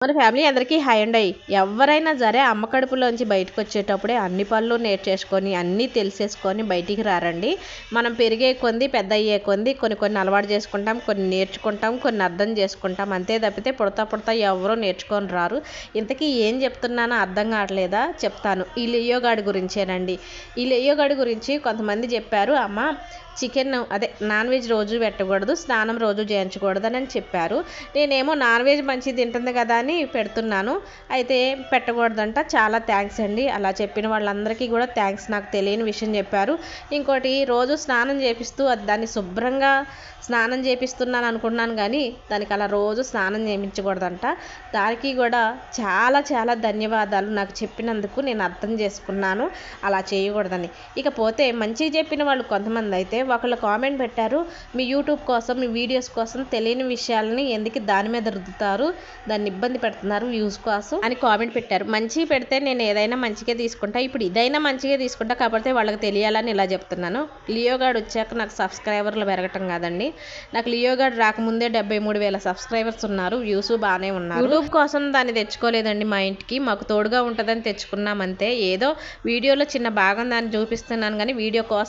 మన ఫ్యామిలీ అందరికీ హాయ్ అండి. ఎవరైనా సరే అమ్మ కడుపులోంచి బయటకు వచ్చేటప్పుడే అన్ని పనులు నేర్చేసుకొని అన్నీ తెలిసేసుకొని బయటికి రారండి. మనం పెరిగే కొంది పెద్ద అయ్యే కొంది కొన్ని అలవాటు చేసుకుంటాం, కొన్ని నేర్చుకుంటాం, కొన్ని అర్థం చేసుకుంటాం. అంతే తప్పితే పుడతా ఎవరూ నేర్చుకొని రారు. ఇంతకీ ఏం చెప్తున్నానో అర్థం కావట్లేదా? చెప్తాను. ఈ లియో గాడి గురించేనండి. ఈ లియో గాడి గురించి కొంతమంది చెప్పారు, అమ్మ చికెన్ అదే నాన్ వెజ్ రోజు పెట్టకూడదు, స్నానం రోజు చేయించకూడదు అని చెప్పారు. నేనేమో నాన్ వెజ్ మంచిది తింటుంది కదా అని పెడుతున్నాను. అయితే పెట్టకూడదంట. చాలా థ్యాంక్స్ అండి, అలా చెప్పిన వాళ్ళందరికీ కూడా థ్యాంక్స్. నాకు తెలియని విషయం చెప్పారు. ఇంకోటి, రోజు స్నానం చేపిస్తూ దాన్ని శుభ్రంగా స్నానం చేపిస్తున్నాను అనుకున్నాను, కానీ దానికి అలా రోజు స్నానం చేయించకూడదంట. దానికి కూడా చాలా చాలా ధన్యవాదాలు. నాకు చెప్పినందుకు నేను అర్థం చేసుకున్నాను అలా చేయకూడదని. ఇకపోతే మంచిగా చెప్పిన వాళ్ళు కొంతమంది అయితే ఒకళ్ళు కామెంట్ పెట్టారు, మీ యూట్యూబ్ కోసం మీ వీడియోస్ కోసం తెలియని విషయాలని ఎందుకు దాని మీద రుద్దుతారు, దాన్ని ఇబ్బంది పెడుతున్నారు వ్యూస్ కోసం అని కామెంట్ పెట్టారు. మంచి పెడితే నేను ఏదైనా మంచిగా తీసుకుంటా, ఇప్పుడు ఇదైనా మంచిగా తీసుకుంటా, కాకపోతే వాళ్ళకి తెలియాలని ఇలా చెప్తున్నాను. లియో గార్డ్ వచ్చాక నాకు సబ్స్క్రైబర్లు పెరగటం కాదండి. నాకు లియో గార్డ్ రాకముందే 73,000 సబ్స్క్రైబర్స్ ఉన్నారు, వ్యూస్ బాగానే ఉన్నారు. యూట్యూబ్ కోసం దాన్ని తెచ్చుకోలేదండి, మా ఇంటికి మాకు తోడుగా ఉంటుందని తెచ్చుకున్నామంతే. ఏదో వీడియోలో చిన్న భాగం దాన్ని చూపిస్తున్నాను కానీ వీడియో కోసం